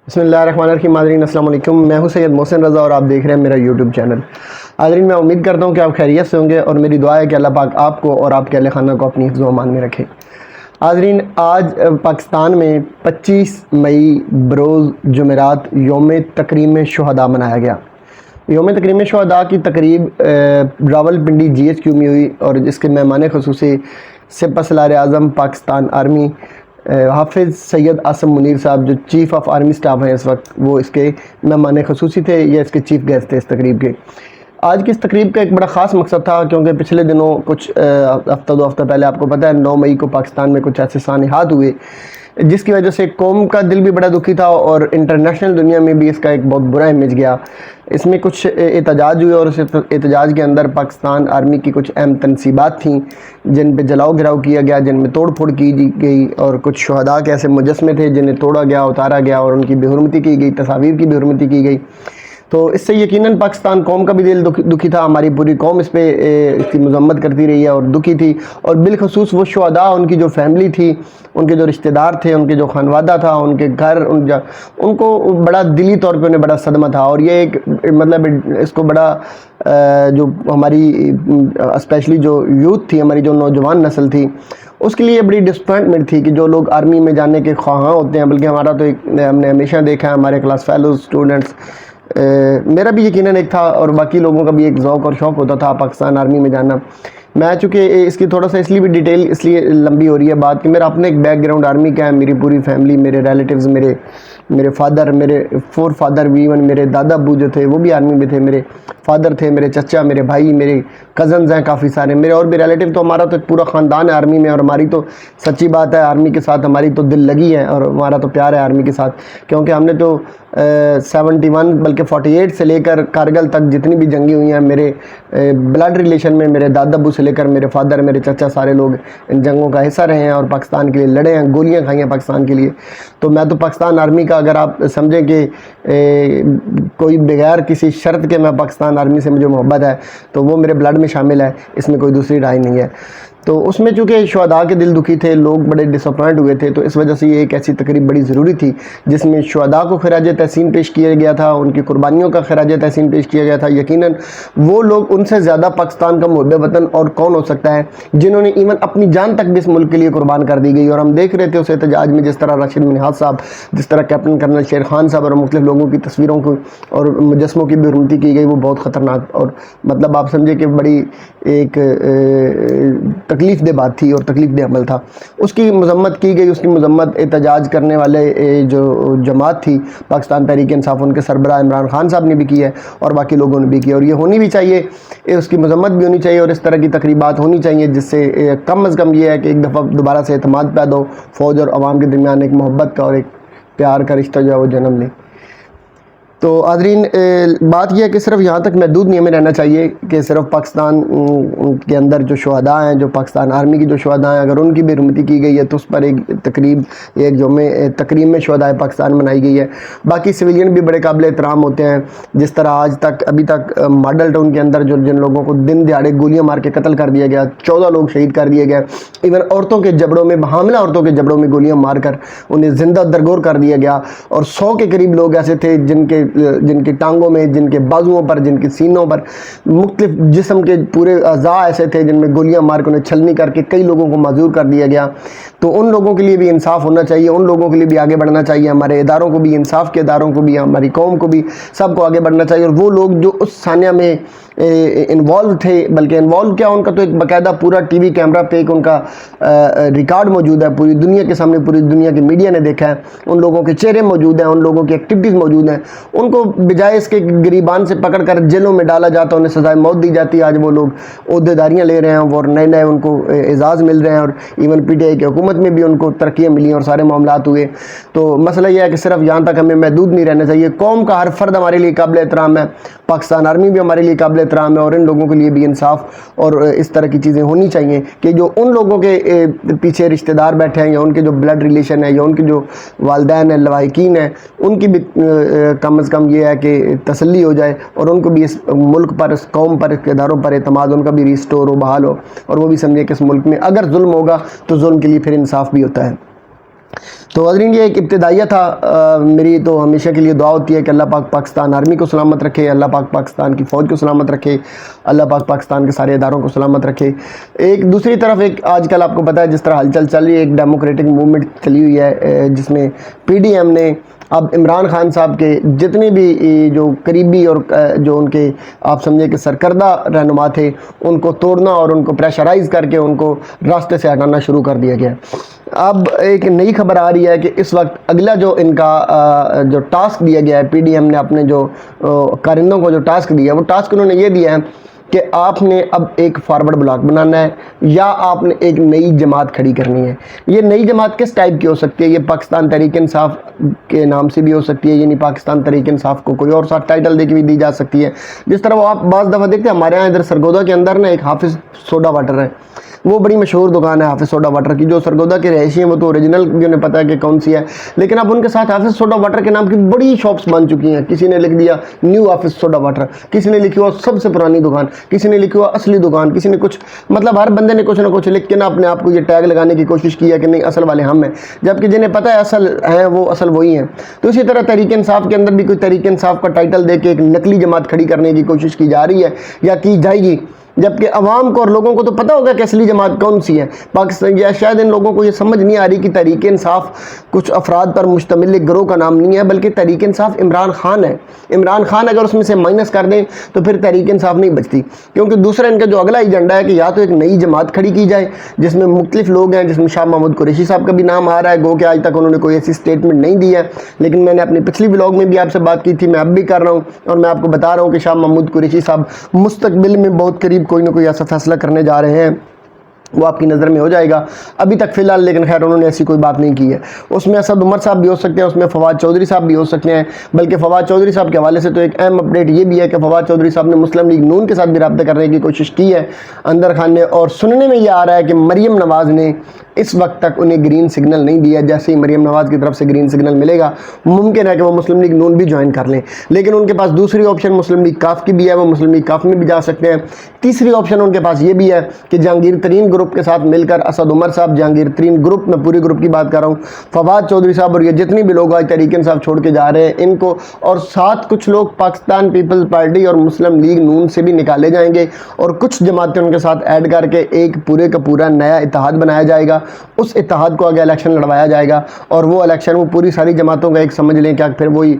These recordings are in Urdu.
بسم اللہ الرحمن الرحیم. ناظرین السلام علیکم. میں ہوں سید محسن رضا اور آپ دیکھ رہے ہیں میرا یوٹیوب چینل. ناظرین میں امید کرتا ہوں کہ آپ خیریت سے ہوں گے اور میری دعا ہے کہ اللہ پاک آپ کو اور آپ کے اہل خانہ کو اپنی حفظ و امان میں رکھے. ناظرین آج پاکستان میں 25 مئی بروز جمعرات یوم تکریم شہداء منایا گیا. یوم تکریم شہداء کی تقریب راول پنڈی GHQ میں ہوئی اور جس کے مہمان خصوصی سپہ سالار اعظم پاکستان آرمی حافظ سید عاصم منیر صاحب جو چیف آف آرمی سٹاف ہیں اس وقت، وہ اس کے مہمان خصوصی تھے یا اس کے چیف گیسٹ تھے اس تقریب کے. آج کی اس تقریب کا ایک بڑا خاص مقصد تھا کیونکہ پچھلے دنوں کچھ ہفتہ دو ہفتہ پہلے آپ کو پتہ ہے 9 مئی کو پاکستان میں کچھ ایسے سانحات ہوئے جس کی وجہ سے قوم کا دل بھی بڑا دکھی تھا اور انٹرنیشنل دنیا میں بھی اس کا ایک بہت برا امیج گیا. اس میں کچھ احتجاج ہوئے اور اس احتجاج کے اندر پاکستان آرمی کی کچھ اہم تنصیبات تھیں جن پہ جلاؤ گراؤ کیا گیا، جن میں توڑ پھوڑ کی گئی اور کچھ شہداء کے ایسے مجسمے تھے جنہیں توڑا گیا، اتارا گیا اور ان کی بے حرمتی کی گئی، تصاویر کی بے حرمتی کی گئی. تو اس سے یقیناً پاکستان قوم کا بھی دل دکھی تھا. ہماری پوری قوم اس پہ اس کی مذمت کرتی رہی ہے اور دکھی تھی، اور بالخصوص وہ شہداء، ان کی جو فیملی تھی، ان کے جو رشتہ دار تھے، ان کے جو خانوادہ تھا، ان کے گھر، ان کو بڑا دلی طور پہ انہیں بڑا صدمہ تھا. اور یہ ایک مطلب اس کو بڑا جو ہماری اسپیشلی جو یوتھ تھی، ہماری جو نوجوان نسل تھی، اس کے لیے بڑی ڈسپوائنٹمنٹ تھی کہ جو لوگ آرمی میں جانے کے خواہاں ہوتے ہیں، بلکہ ہمارا تو ہم نے ہمیشہ دیکھا ہے ہمارے کلاس فیلوز اسٹوڈنٹس، میرا بھی یقیناً ایک تھا اور باقی لوگوں کا بھی ایک ذوق اور شوق ہوتا تھا پاکستان آرمی میں جانا. میں چونکہ اس کی تھوڑا سا اس لیے بھی ڈیٹیل اس لیے لمبی ہو رہی ہے بات کہ میرا اپنا ایک بیک گراؤنڈ آرمی کا ہے. میری پوری فیملی، میرے ریلیٹیوز، میرے فادر، میرے 4 فادر بھی، ایون میرے دادا ابو جو تھے وہ بھی آرمی میں تھے، میرے فادر تھے، میرے چچا، میرے بھائی، میرے کزنز ہیں کافی سارے میرے، اور بھی ریلیٹیو. تو ہمارا تو پورا خاندان ہے آرمی میں اور ہماری تو سچی بات ہے آرمی کے ساتھ ہماری تو دل لگی ہے اور ہمارا تو پیار ہے آرمی کے ساتھ، کیونکہ ہم نے تو 71 بلکہ 48 سے لے کر کارگل تک جتنی بھی جنگیں ہوئی ہیں، میرے بلڈ ریلیشن میں میرے دادا ابو سے لے کر میرے فادر، میرے چچا، سارے لوگ ان جنگوں کا حصہ رہے ہیں اور پاکستان کے لیے لڑے ہیں، گولیاں کھائی ہیں پاکستان کے لیے. تو میں تو پاکستان آرمی کا، اگر آپ سمجھیں کہ کوئی بغیر کسی شرط کے میں پاکستان آرمی سے مجھے محبت ہے تو وہ میرے بلڈ میں شامل ہے، اس میں کوئی دوسری رائے نہیں ہے. تو اس میں چونکہ شہداء کے دل دکھی تھے، لوگ بڑے ڈس اپوائنٹ ہوئے تھے، تو اس وجہ سے یہ ایک ایسی تقریب بڑی ضروری تھی جس میں شہداء کو خراج تحسین پیش کیا گیا تھا، ان کی قربانیوں کا خراج تحسین پیش کیا گیا تھا. یقیناً وہ لوگ ان سے زیادہ پاکستان کا محب وطن اور کون ہو سکتا ہے جنہوں نے ایون اپنی جان تک بھی اس ملک کے لیے قربان کر دی گئی. اور ہم دیکھ رہے تھے اس احتجاج میں جس طرح راشد منہاج صاحب، جس طرح کیپٹن کرنل شیر خان صاحب اور مختلف لوگوں کی تصویروں کو اور مجسموں کی بے حرمتی کی گئی، وہ بہت خطرناک اور مطلب آپ سمجھے کہ بڑی ایک تکلیف دہ بات تھی اور تکلیف دہ عمل تھا. اس کی مذمت کی گئی، اس کی مذمت احتجاج کرنے والے جو جماعت تھی پاکستان تحریک انصاف، ان کے سربراہ عمران خان صاحب نے بھی کی ہے اور باقی لوگوں نے بھی کی، اور یہ ہونی بھی چاہیے، اس کی مذمت بھی ہونی چاہیے اور اس طرح کی تقریبات ہونی چاہیے جس سے کم از کم یہ ہے کہ ایک دفعہ دوبارہ سے اعتماد پیدا ہو، فوج اور عوام کے درمیان ایک محبت کا اور ایک پیار کا رشتہ جو ہے وہ جنم لے. تو ناظرین بات یہ ہے کہ صرف یہاں تک محدود نہیں ہمیں رہنا چاہیے کہ صرف پاکستان کے اندر جو شہداء ہیں، جو پاکستان آرمی کی جو شہداء ہیں، اگر ان کی بے حرمتی کی گئی ہے تو اس پر ایک تقریب، ایک جو تکریم میں شہداء پاکستان منائی گئی ہے. باقی سویلین بھی بڑے قابل احترام ہوتے ہیں، جس طرح آج تک ابھی تک ماڈل ٹاؤن کے اندر جن لوگوں کو دن دیہڑے گولیاں مار کے قتل کر دیا گیا، 14 لوگ شہید کر دیے گئے، ایون عورتوں کے جبڑوں میں، حاملہ عورتوں کے جبڑوں میں گولیاں مار کر انہیں زندہ درگور کر دیا گیا، اور 100 کے قریب لوگ ایسے تھے جن کے ٹانگوں میں، جن کے بازوؤں پر، جن کے سینوں پر، مختلف جسم کے پورے اعضاء ایسے تھے جن میں گولیاں مار کے انہیں چھلنی کر کے کئی لوگوں کو معذور کر دیا گیا. تو ان لوگوں کے لیے بھی انصاف ہونا چاہیے، ان لوگوں کے لیے بھی آگے بڑھنا چاہیے، ہمارے اداروں کو بھی، انصاف کے اداروں کو بھی، ہماری قوم کو بھی، سب کو آگے بڑھنا چاہیے. اور وہ لوگ جو اس ثانیہ میں انوالو تھے، بلکہ انوالو کیا، ان کا تو ایک باقاعدہ پورا ٹی وی کیمرہ پہ ایک ان کا ریکارڈ موجود ہے، پوری دنیا کے سامنے، پوری دنیا کی میڈیا نے دیکھا ہے، ان لوگوں کے چہرے موجود ہیں، ان لوگوں کی ایکٹیویٹیز موجود ہیں. ان کو بجائے اس کے گریبان سے پکڑ کر جیلوں میں ڈالا جاتا، انہیں سزائے موت دی جاتی. آج وہ لوگ عہدیداریاں لے رہے ہیں اور نئے نئے ان کو اعزاز مل رہے ہیں، اور ایون PTI کی حکومت میں بھی ان کو ترقیاں ملی اور سارے معاملات ہوئے. تو مسئلہ یہ ہے کہ صرف یہاں تک ہمیں محدود نہیں رہنا چاہیے. قوم کا ہر فرد ہمارے لیے قابل احترام ہے، پاکستان آرمی بھی ہمارے لیے قابل احترام ہے، اور ان لوگوں کے لیے بھی انصاف اور اس طرح کی چیزیں ہونی چاہیے کہ جو ان لوگوں کے پیچھے رشتہ دار بیٹھے ہیں یا ان کے جو بلڈ ریلیشن ہے یا ان کے جو والدین ہیں، لواحقین ہیں، ان کی بھی کم از کم یہ ہے کہ تسلی ہو جائے اور ان کو بھی اس ملک پر، اس قوم پر، اس اداروں پر اعتماد ان کا بھی ریسٹور ہو، بحال ہو، اور وہ بھی سمجھے کہ اس ملک میں اگر ظلم ہوگا تو ظلم کے لیے پھر انصاف بھی ہوتا ہے. تو حاضرین یہ ایک ابتدائیہ تھا. میری تو ہمیشہ کے لیے دعا ہوتی ہے کہ اللہ پاک پاکستان آرمی کو سلامت رکھے, اللہ پاک پاکستان کی فوج کو سلامت رکھے, اللہ پاک پاکستان کے سارے اداروں کو سلامت رکھے. ایک دوسری طرف ایک آج کل آپ کو پتہ ہے جس طرح ہلچل چل رہی ہے, ایک ڈیموکریٹک موومنٹ چلی ہوئی ہے جس میں پی ڈی ایم نے اب عمران خان صاحب کے جتنے بھی جو قریبی اور جو ان کے آپ سمجھے کہ سرکردہ رہنما تھے ان کو توڑنا اور ان کو پریشرائز کر کے ان کو راستے سے ہٹانا شروع کر دیا گیا. اب ایک نئی خبر آ رہی ہے کہ اس وقت اگلا جو ان کا جو ٹاسک دیا گیا ہے, پی ڈی ایم نے اپنے جو کارندوں کو جو ٹاسک دیا ہے, وہ ٹاسک انہوں نے یہ دیا ہے کہ آپ نے اب ایک فارورڈ بلاک بنانا ہے یا آپ نے ایک نئی جماعت کھڑی کرنی ہے. یہ نئی جماعت کس ٹائپ کی ہو سکتی ہے؟ یہ پاکستان تحریک انصاف کے نام سے بھی ہو سکتی ہے, یعنی پاکستان تحریک انصاف کو کوئی اور ساتھ ٹائٹل دے کے بھی دی جا سکتی ہے. جس طرح وہ آپ بعض دفعہ دیکھتے ہیں ہمارے ہاں ادھر سرگودا کے اندر نا ایک حافظ سوڈا واٹر ہے, وہ بڑی مشہور دکان ہے حافظ سوڈا واٹر کی. جو سرگودا کے رہائشی ہیں وہ تو اوریجنل بھی انہیں پتہ ہے کہ کون سی ہے, لیکن اب ان کے ساتھ حافظ سوڈا واٹر کے نام کی بڑی شاپس بن چکی ہیں. کسی نے لکھ دیا نیو حافظ سوڈا واٹر, کسی نے لکھی ہوا سب سے پرانی دکان, کسی نے لکھی ہوا اصلی دکان, کسی نے کچھ, مطلب ہر بندے نے کچھ نہ کچھ لکھ کے نا اپنے آپ کو یہ ٹیگ لگانے کی کوشش کی ہے کہ نہیں اصل والے ہم ہیں, جبکہ جنہیں پتہ ہے اصل ہیں وہ اصل وہی ہیں. تو اسی طرح تحریک انصاف کے اندر بھی کوئی تحریک انصاف کا ٹائٹل دے کے ایک نقلی جماعت کھڑی کرنے کی کوشش کی جا رہی ہے یا کی جائے گی, جبکہ عوام کو اور لوگوں کو تو پتہ ہوگا کہ اصلی جماعت کون سی ہے پاکستان. یا شاید ان لوگوں کو یہ سمجھ نہیں آ رہی کہ تحریک انصاف کچھ افراد پر مشتمل ایک گروہ کا نام نہیں ہے, بلکہ تحریک انصاف عمران خان ہے. عمران خان اگر اس میں سے مائنس کر دیں تو پھر تحریک انصاف نہیں بچتی, کیونکہ دوسرا ان کا جو اگلا ایجنڈا ہے کہ یا تو ایک نئی جماعت کھڑی کی جائے جس میں مختلف لوگ ہیں, جس میں شاہ محمود قریشی صاحب کا بھی نام آ رہا ہے, گو کہ آج تک انہوں نے کوئی ایسی سٹیٹمنٹ نہیں دی ہے, لیکن میں نے اپنی پچھلی ولاگ میں بھی آپ سے بات کی تھی, میں اب بھی کر رہا ہوں اور میں آپ کو بتا رہا ہوں کہ شاہ محمود قریشی صاحب مستقبل میں بہت قریب کوئی نہ کوئی ایسا فیصلہ کرنے جا رہے ہیں, وہ آپ کی نظر میں ہو جائے گا ابھی تک فی الحال, لیکن خیر انہوں نے ایسی کوئی بات نہیں کی ہے. اس میں اسد عمر صاحب بھی ہو سکتے ہیں, اس میں فواد چودھری صاحب بھی ہو سکتے ہیں, بلکہ فواد چودھری صاحب کے حوالے سے تو ایک اہم اپڈیٹ یہ بھی ہے کہ فواد چودھری صاحب نے مسلم لیگ نون کے ساتھ بھی رابطہ کرنے کی کوشش کی ہے اندر خان نے, اور سننے میں یہ آ رہا ہے کہ مریم نواز نے اس وقت تک انہیں گرین سگنل نہیں دیا. جیسے ہی مریم نواز کی طرف سے گرین سگنل ملے گا ممکن ہے کہ وہ مسلم لیگ نون بھی جوائن کر لیں, لیکن ان کے پاس دوسری آپشن مسلم لیگ کاف کی بھی ہے, وہ مسلم لیگ کاف میں بھی جا سکتے ہیں. تیسری آپشن ان کے پاس یہ بھی ہے کہ جہانگیر ترین گروپ کے ساتھ مل کر اسد عمر صاحب, جہانگیر ترین گروپ, میں پوری گروپ کی بات کر رہا ہوں, فواد چودھری صاحب اور یہ جتنی بھی لوگ آج تحریک انصاف چھوڑ کے جا رہے ہیں ان کو, اور ساتھ کچھ لوگ پاکستان پیپلز پارٹی اور مسلم لیگ نون سے بھی نکالے جائیں گے, اور کچھ جماعتیں ان کے ساتھ ایڈ کر کے ایک پورے کا پورا نیا اتحاد بنایا جائے گا. اس اتحاد کو آگے الیکشن لڑوایا جائے گا, اور وہ الیکشن وہ پوری ساری جماعتوں کا ایک سمجھ لیں کہ پھر وہی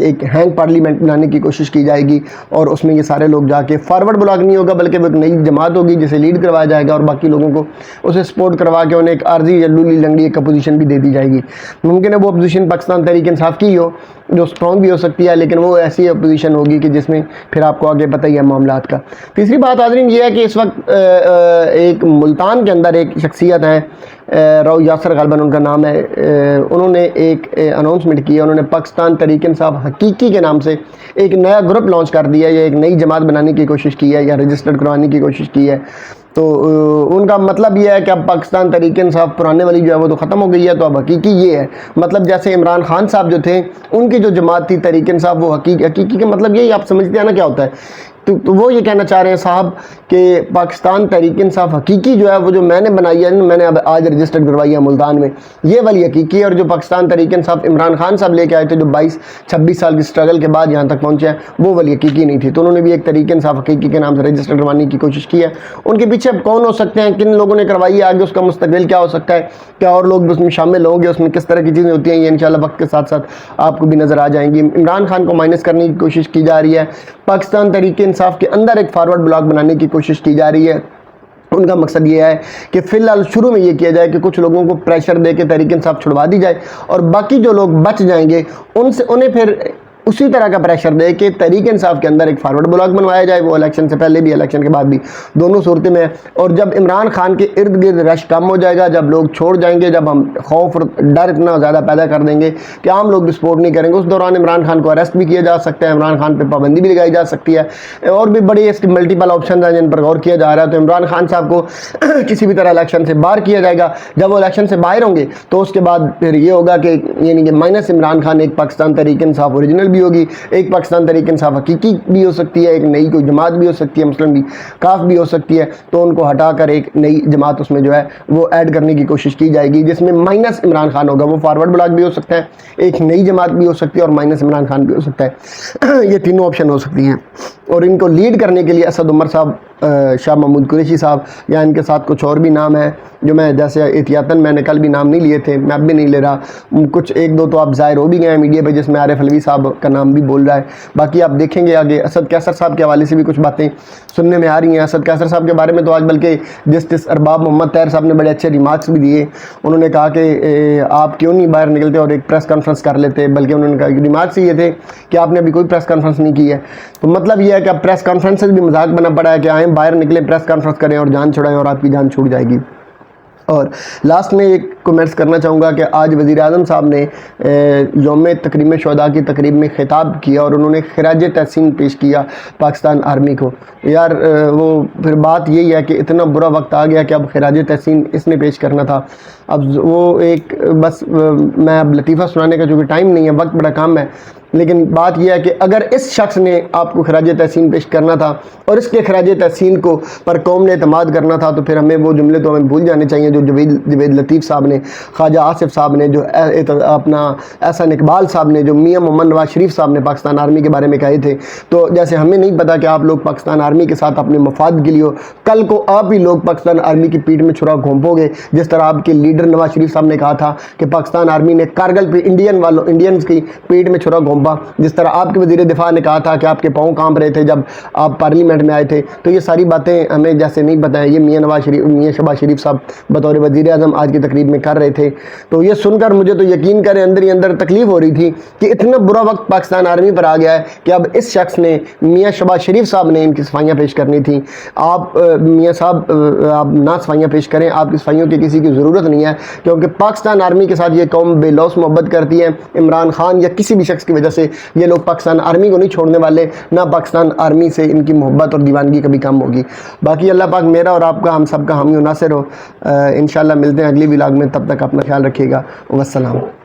ایک ہینگ پارلیمنٹ بنانے کی کوشش کی جائے گی, اور اس میں یہ سارے لوگ جا کے فارورڈ بلاک نہیں ہوگا بلکہ وہ ایک نئی جماعت ہوگی جسے لیڈ کروایا جائے گا, اور باقی لوگوں کو اسے سپورٹ کروا کے انہیں ایک عارضی یا لولی لنگڑی ایک اپوزیشن بھی دے دی جائے گی. ممکن ہے وہ اپوزیشن پاکستان تحریک انصاف کی ہو جو اسٹرانگ بھی ہو سکتی ہے, لیکن وہ ایسی اپوزیشن ہوگی کہ جس میں پھر آپ کو آگے پتہ ہی ہے معاملات کا. تیسری بات حاضرین یہ ہے کہ اس وقت ایک ملتان کے اندر ایک شخصیت ہے, رو یاسر غالباً ان کا نام ہے, انہوں نے ایک اناؤنسمنٹ کی ہے, انہوں نے پاکستان تحریک انصاف حقیقی کے نام سے ایک نیا گروپ لانچ کر دیا ہے, یا ایک نئی جماعت بنانے کی کوشش کی ہے, یا رجسٹرڈ کروانے کی کوشش کی ہے. تو ان کا مطلب یہ ہے کہ اب پاکستان تحریک انصاف پرانے والی جو ہے وہ تو ختم ہو گئی ہے, تو اب حقیقی یہ ہے, مطلب جیسے عمران خان صاحب جو تھے ان کی جو جماعت تھی تحریک انصاف, وہ حقیقی کا مطلب یہی آپ سمجھتے ہیں نا کیا ہوتا ہے. تو وہ یہ کہنا چاہ رہے ہیں صاحب کہ پاکستان تحریک انصاف حقیقی جو ہے وہ جو میں نے بنائی ہے, میں نے اب آج رجسٹرڈ کروائی ہے ملتان میں, یہ والی حقیقی ہے, اور جو پاکستان تحریک انصاف عمران خان صاحب لے کے آئے تھے جو 22-26 سال کی سٹرگل کے بعد یہاں تک پہنچے ہیں, وہ والی حقیقی نہیں تھی. تو انہوں نے بھی ایک تحریک انصاف حقیقی کے نام سے رجسٹرڈ کروانے کی کوشش کی ہے. ان کے پیچھے اب کون ہو سکتے ہیں, کن لوگوں نے کروائی ہے, آگے اس کا مستقبل کیا ہو سکتا ہے, کیا اور لوگ بھی اس میں شامل ہوں گے, اس میں کس طرح کی چیزیں ہوتی ہیں, یہ انشاءاللہ وقت کے ساتھ ساتھ آپ کو بھی نظر آ جائیں گی. عمران خان کو مائنس کرنے کی کوشش کی جا رہی ہے, پاکستان تحریک انصاف کے اندر ایک فارورڈ بلاک بنانے کی کوشش کی جا رہی ہے. ان کا مقصد یہ ہے کہ فی الحال شروع میں یہ کیا جائے کہ کچھ لوگوں کو پریشر دے کے تحریک انصاف چھڑوا دی جائے, اور باقی جو لوگ بچ جائیں گے انہیں پھر اسی طرح کا پریشر دے کہ تحریک انصاف کے اندر ایک فارورڈ بلاک بنوایا جائے, وہ الیکشن سے پہلے بھی الیکشن کے بعد بھی, دونوں صورتیں میں. اور جب عمران خان کے ارد گرد رش کم ہو جائے گا, جب لوگ چھوڑ جائیں گے, جب ہم خوف اور ڈر اتنا زیادہ پیدا کر دیں گے کہ عام لوگ بھی سپورٹ نہیں کریں گے, اس دوران عمران خان کو اریسٹ بھی کیا جا سکتا ہے, عمران خان پہ پابندی بھی لگائی جا سکتی ہے, اور بھی بڑی اس کی ملٹیپل آپشنز ہیں جن پر غور کیا جا رہا ہے. تو عمران خان صاحب کو کسی بھی طرح الیکشن سے باہر کیا جائے گا. جب وہ الیکشن سے باہر ہوں گے تو اس کے بعد پھر یہ ہوگا کہ یعنی کہ مائنس عمران خان ایک پاکستان تحریک انصاف اوریجنل بھی ہوگی, ایک پاکستان تحریک انصاف حقیقی بھی ہو سکتی ہے, ایک نئی کوئی جماعت بھی ہو سکتی ہے, مسلم لیگ کاف بھی ہو سکتی ہے, تو ان کو ہٹا کر ایک نئی جماعت اس میں جو ہے وہ ایڈ کرنے کی کوشش کی جائے گی, جس میں مائنس عمران خان ہوگا. وہ فارورڈ بلاک بھی ہو سکتا ہے, ایک نئی جماعت بھی ہو سکتی ہے, اور مائنس عمران خان بھی ہو سکتا ہے. یہ تینوں آپشن ہو سکتی ہیں. اور ان کو لیڈ کرنے کے لیے اسد عمر صاحب, شاہ محمود قریشی صاحب, یا ان کے ساتھ کچھ اور بھی نام ہیں جو میں جیسے احتیاطاً میں نے کل بھی نام نہیں لیے تھے, میں اب بھی نہیں لے رہا. کچھ ایک دو تو آپ ظاہر ہو بھی گئے ہیں میڈیا پہ, جس میں عارف علوی صاحب کا نام بھی بول رہا ہے. باقی آپ دیکھیں گے آگے اسد کیسر صاحب کے حوالے سے بھی کچھ باتیں سننے میں آ رہی ہیں. اسد کیسر صاحب کے بارے میں تو آج بلکہ جسٹس ارباب محمد طاہر صاحب نے بڑے اچھے ریمارکس بھی دیے. انہوں نے کہا کہ آپ کیوں نہیں باہر نکلتے اور ایک پریس کانفرنس کر لیتے, بلکہ انہوں نے کہا کہ ریمارکس یہ تھے کہ آپ نے ابھی کوئی پریس کانفرنس نہیں کی ہے. تو مطلب یہ ہے کہ اب پریس کانفرنس بھی مذاق بنا پڑا ہے کہ آئیں باہر نکلیں, پریس کانفرنس کریں اور جان چھڑائیں, اور آپ کی جان چھوٹ جائے گی. اور لاسٹ میں ایک کمنٹس کرنا چاہوں گا کہ آج وزیر اعظم صاحب نے یوم تکریم شہداء کی تقریب میں خطاب کیا, اور انہوں نے خراج تحسین پیش کیا پاکستان آرمی کو. یار وہ پھر بات یہی ہے کہ اتنا برا وقت آ گیا کہ اب خراج تحسین اس نے پیش کرنا تھا. اب وہ ایک بس میں اب لطیفہ سنانے کا چونکہ ٹائم نہیں ہے, وقت بڑا کم ہے, لیکن بات یہ ہے کہ اگر اس شخص نے آپ کو خراج تحسین پیش کرنا تھا اور اس کے خراج تحسین کو پر قوم نے اعتماد کرنا تھا, تو پھر ہمیں وہ جملے تو ہمیں بھول جانے چاہیے جو جوید لطیف صاحب نے, خواجہ آصف صاحب نے, جو اپنا احسن اقبال صاحب نے, جو میاں محمد نواز شریف صاحب نے پاکستان آرمی کے بارے میں کہے تھے. تو جیسے ہمیں نہیں پتا کہ آپ لوگ پاکستان آرمی کے ساتھ اپنے مفاد کے لیے ہو, کل کو آپ ہی لوگ پاکستان آرمی کی پیٹھ میں چھرا گھونپو گے, جس طرح آپ کے لیڈر نواز شریف صاحب نے کہا تھا کہ پاکستان آرمی نے کارگل پہ انڈینز کی پیٹھ میں چھرا گھونپا, جس طرح آپ کے وزیر دفاع نے کہا تھا کہ آپ کے پاؤں کانپ رہے تھے جب آپ پارلیمنٹ میں آئے تھے. تو یہ ساری باتیں ہمیں جیسے نہیں پتہ ہے, یہ میاں شہباز شریف صاحب بطور وزیر اعظم آج کی تقریب میں کر رہے تھے. تو یہ سن کر مجھے تو یقین کریں اندر ہی اندر تکلیف ہو رہی تھی کہ اتنا برا وقت پاکستان آرمی پر آ گیا ہے کہ اب اس شخص نے, میاں شہباز شریف صاحب نے ان کی صفائیاں پیش کرنی تھیں. آپ میاں صاحب آپ نہ صفائیاں پیش کریں, آپ کی صفائیوں کی کسی کی ضرورت نہیں ہے, کیونکہ پاکستان آرمی کے ساتھ یہ قوم بے لوث محبت کرتی ہے. عمران خان یا کسی بھی شخص کی وجہ سے یہ لوگ پاکستان آرمی کو نہیں چھوڑنے والے, نہ پاکستان آرمی سے ان کی محبت اور دیوانگی کبھی کم ہوگی. باقی اللہ پاک میرا اور آپ کا, ہم سب کا حامی و ناصر ہو. انشاءاللہ ملتے ہیں اگلی ولاگ میں, تب تک اپنا خیال رکھیے گا. والسلام.